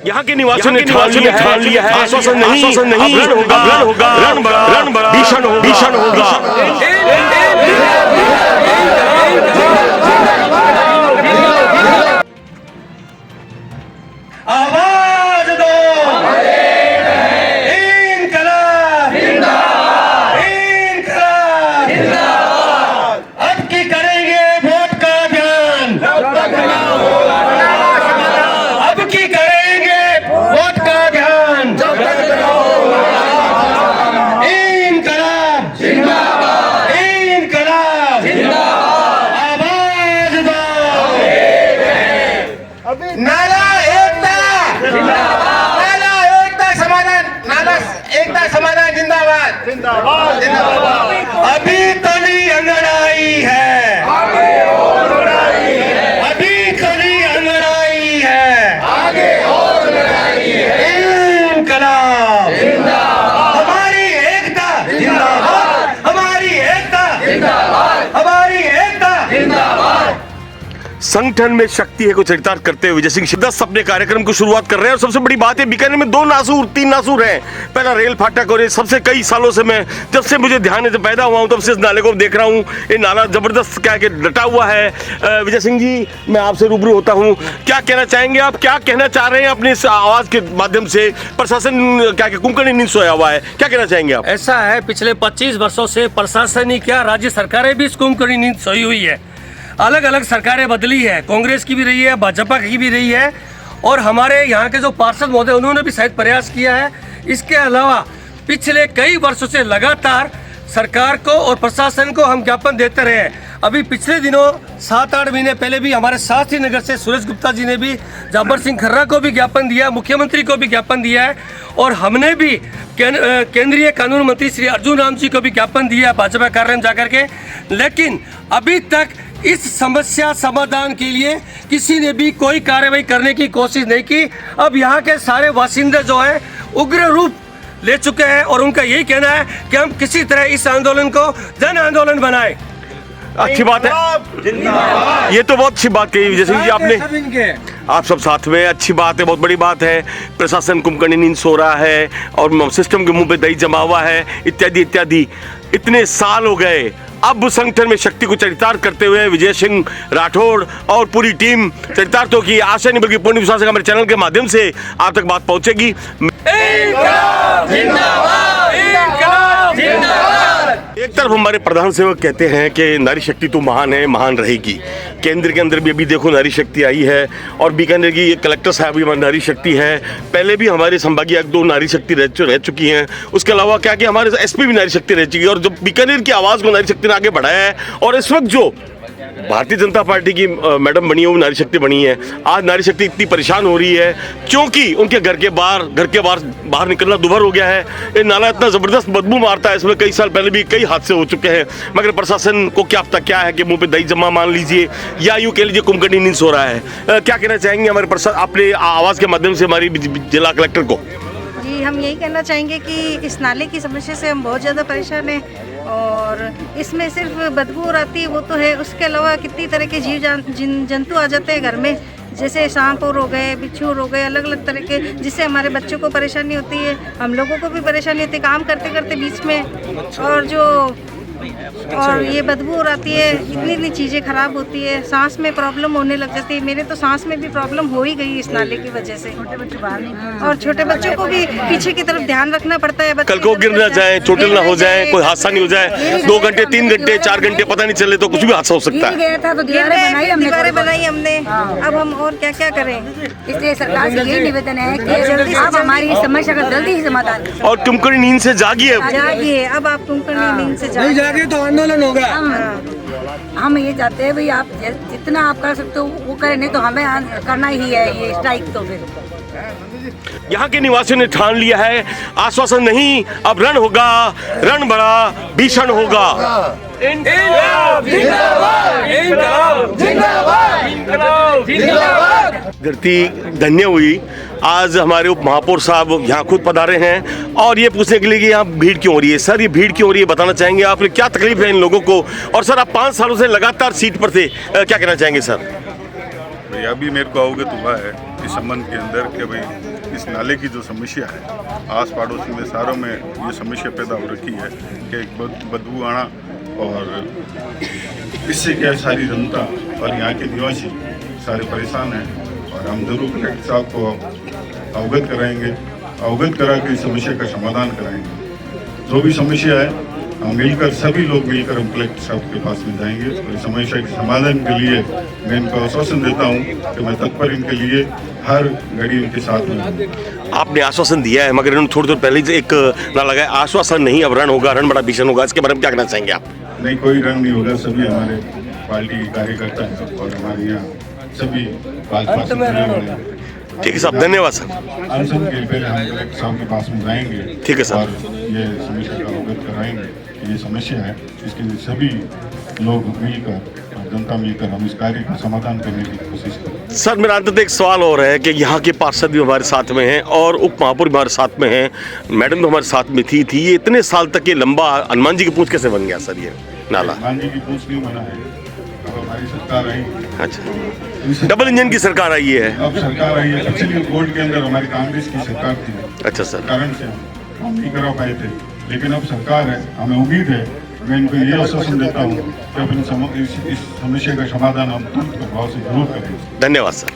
यहाँ के निवासियों ने ठान लिया है आश्वासन नहीं रण बड़ा भीषण होगा। आवाज दो इनकलाब जिंदाबाद, इनकलाब जिंदाबाद। अब की करेंगे वोट का अभियान, अब की करेंगे वोट का अभियान। इनकलाब जिंदाबाद, इनकलाब जिंदाबाद। आवाज दो नाला एकता समाधान जिंदाबाद जिंदाबाद जिंदाबाद। अभी तली अंगड़ाई है, अभी तली अंगड़ाई है, आगे और लड़ाई है। इनकलाब जिंदाबाद, हमारी एकता जिंदाबाद, हमारी एकता जिंदाबाद, हमारी एकता जिंदाबाद। संगठन में शक्ति है को चरितार्थ करते हुए विजय सिंह 10 अपने कार्यक्रम की शुरुआत कर रहे हैं। और सबसे बड़ी बात है बीकानेर में 3 नासूर हैं। पहला रेल फाटक और ये सबसे कई सालों से मैं जब से मुझे ध्यान से पैदा हुआ हूं तब से इस नाले को देख रहा हूं। ये नाला जबरदस्त क्या के डटा हुआ है। विजय सिंह जी, मैं आपसे रूबरू होता हूं, क्या कहना चाहेंगे आप, क्या कहना चाह रहे हैं अपने इस आवाज के माध्यम से? प्रशासन क्या कुंभकर्ण नींद सोया हुआ है, क्या कहना चाहेंगे आप? ऐसा है, पिछले 25 वर्षों से प्रशासन ही क्या राज्य सरकारें भी इस कुंभकर्ण नींद सोई हुई है। अलग अलग सरकारें बदली है, कांग्रेस की भी रही है, भाजपा की भी रही है, और हमारे यहाँ के जो पार्षद महोदय उन्होंने भी शायद प्रयास किया है। इसके अलावा पिछले कई वर्षों से लगातार सरकार को और प्रशासन को हम ज्ञापन देते रहे। अभी पिछले दिनों 7-8 महीने पहले भी हमारे शास्त्री नगर से सुरेश गुप्ता जी ने भी जाबर सिंह खर्रा को भी ज्ञापन दिया, मुख्यमंत्री को भी ज्ञापन दिया है, और हमने भी केंद्रीय कानून मंत्री श्री अर्जुन राम जी को भी ज्ञापन दिया भाजपा कार्यालय में जाकर के। लेकिन अभी तक इस समस्या समाधान के लिए किसी ने भी कोई कार्रवाई करने की कोशिश नहीं की। अब यहाँ के सारे बासिंदे जो हैं उग्र रूप ले चुके हैं और उनका यही कहना है कि हम किसी तरह इस आंदोलन को जन आंदोलन बनाएं। अच्छी बात है, ये तो बहुत अच्छी बात कही विजय सिंह जी आपने, आप सब साथ में, अच्छी बात है, बहुत बड़ी बात है। प्रशासन कुंभकर्ण नींद सो रहा है और सिस्टम के मुंह पे दही जमा हुआ है, इत्यादि इत्यादि। इतने साल हो गए, अब संगठन में शक्ति को चरितार्थ करते हुए विजय सिंह राठौड़ और पूरी टीम चरितार्थों की आशा नहीं बल्कि पूर्ण विश्वास है हमारे चैनल के माध्यम से आप तक बात पहुंचेगी। एक तरफ हमारे प्रधान सेवक कहते हैं कि नारी शक्ति तो महान है, महान रहेगी। केंद्र के अंदर भी अभी देखो नारी शक्ति आई है, और बीकानेर की ये कलेक्टर साहब भी हमारी नारी शक्ति है। पहले भी हमारे संभागीय 2 नारी शक्ति रह चुकी हैं। उसके अलावा क्या कि हमारे एसपी भी नारी शक्ति रह चुकी है, और जो बीकानेर की आवाज़ को नारी शक्ति ने आगे बढ़ाया है। और इस वक्त जो भारतीय जनता पार्टी की मैडम बनी है वो नारी शक्ति बनी है। आज नारी शक्ति इतनी परेशान हो रही है क्योंकि उनके घर के बाहर निकलना दुभर हो गया है। ये नाला इतना ज़बरदस्त बदबू मारता है, इसमें कई साल पहले भी कई हादसे हो चुके हैं। मगर प्रशासन को क्या पता क्या है कि मुंह पे दही जमा मान लीजिए, या यूँ कह लीजिए कुंभकर्ण नींद सो रहा है। क्या कहना चाहेंगे हमारे प्रशासन अपने आवाज़ के माध्यम से हमारी जिला कलेक्टर को? जी, हम यही कहना चाहेंगे कि इस नाले की समस्या से हम बहुत ज़्यादा परेशान हैं, और इसमें सिर्फ बदबू आती है वो तो है, उसके अलावा कितनी तरह के जंतु आ जाते हैं घर में, जैसे सांप और हो गए, बिच्छू हो गए, अलग अलग तरह के, जिससे हमारे बच्चों को परेशानी होती है, हम लोगों को भी परेशानी होती है काम करते करते बीच में। और ये बदबू आती है, इतनी चीज़ें खराब होती है, सांस में प्रॉब्लम होने लग जाती है। मेरे तो सांस में भी प्रॉब्लम हो ही गई इस नाले की वजह से। छोटे बच्चे बाहर नहीं, और छोटे बच्चों को भी पीछे की तरफ ध्यान रखना पड़ता है। कल को गिर ना जाए, चोटिल ना हो जाए, कोई हादसा नहीं हो जाए, 2 घंटे 3 घंटे 4 घंटे पता नहीं चले तो कुछ भी हादसा हो सकता है। दीवारें बनाई हमने, अब हम और क्या क्या करें। इसलिए सरकार से यही निवेदन है कि आप हमारी समस्या का जल्दी ही समाधान। और कुंभकर्ण नींद से जागिए, अब आप कुंभकर्ण नींद से जागिए तो आंदोलन होगा। हम ये चाहते हैं भाई आप जितना आप कर सकते हो वो करें, नहीं तो हमें करना ही है ये स्ट्राइक। तो फिर यहाँ के निवासियों ने ठान लिया है आश्वासन नहीं, अब रण होगा, रण बड़ा भीषण होगा। धरती धन्य हुई। आज हमारे उप महापौर साहब यहाँ खुद पधारे हैं और ये पूछने के लिए कि यहाँ भीड़ क्यों हो रही है। सर, ये भीड़ क्यों हो रही है बताना चाहेंगे आपने, क्या तकलीफ है इन लोगों को? और सर, आप 5 सालों से लगातार सीट पर थे, क्या कहना चाहेंगे सर? भैया अभी मेरे को आओगे तो है इस संबंध के अंदर कि भाई इस नाले की जो समस्या है आस पड़ोसी में सारों में ये समस्या पैदा हो रखी है कि एक बदबू आना, और इससे क्या सारी जनता और यहाँ के निवासी सारे परेशान हैं। और हम जरूर कलेक्टर साहब को अवगत कराएंगे, अवगत करा के इस समस्या का समाधान कराएंगे। जो भी समस्या है हम मिलकर, सभी लोग मिलकर हम कलेक्टर साहब के पास में जाएंगे और इस समस्या के समाधान के लिए मैं इनको आश्वासन देता हूँ कि मैं तत्पर इनके लिए हर घड़ी इनके साथ में हूँ। आपने आश्वासन दिया है, मगर इन्होंने थोड़ी देर पहले ही एक ना लगाया आश्वासन नहीं, अब रण होगा, रण बड़ा भीषण होगा, इसके बारे में क्या कहना चाहेंगे आप? नहीं, कोई रंग नहीं होगा। सभी हमारे पार्टी के कार्यकर्ता हैं और हमारे यहाँ सभी भाजपा। ठीक है साहब, धन्यवाद सर। अनशन के पहले हम कलेक्टर साहब के पास में जाएंगे, ठीक है सर, और ये समस्या का अवगत कराएंगे कि ये समस्या है, इसके लिए सभी लोग मिलकर, जनता मिलकर हम इस कार्य का समाधान करने की कोशिश करें। सर मेरा अंत एक सवाल और है कि यहाँ के पार्षद भी हमारे साथ में हैं और उप महापौर भी हमारे साथ में हैं, मैडम भी हमारे साथ में थी ये इतने साल तक ये लंबा हनुमान जी की पूंछ कैसे बन गया सर ये नाला? हनुमान जी की पूंछ नहीं बना है, अब हमारी सरकार आई। अच्छा, डबल इंजन की सरकार आई है। अब सरकार आई है, पिछली वोट के अंदर हमारी कांग्रेस की सरकार थी। अच्छा सर, कारण से हम नहीं करा पाए थे, लेकिन अब सरकार है, हमें उम्मीद है। मैं इनको ये आश्वासन देता हूँ कि अपनी इस समस्या का समाधान हम तुरंत प्रभाव से जरूर करेंगे। धन्यवाद सर।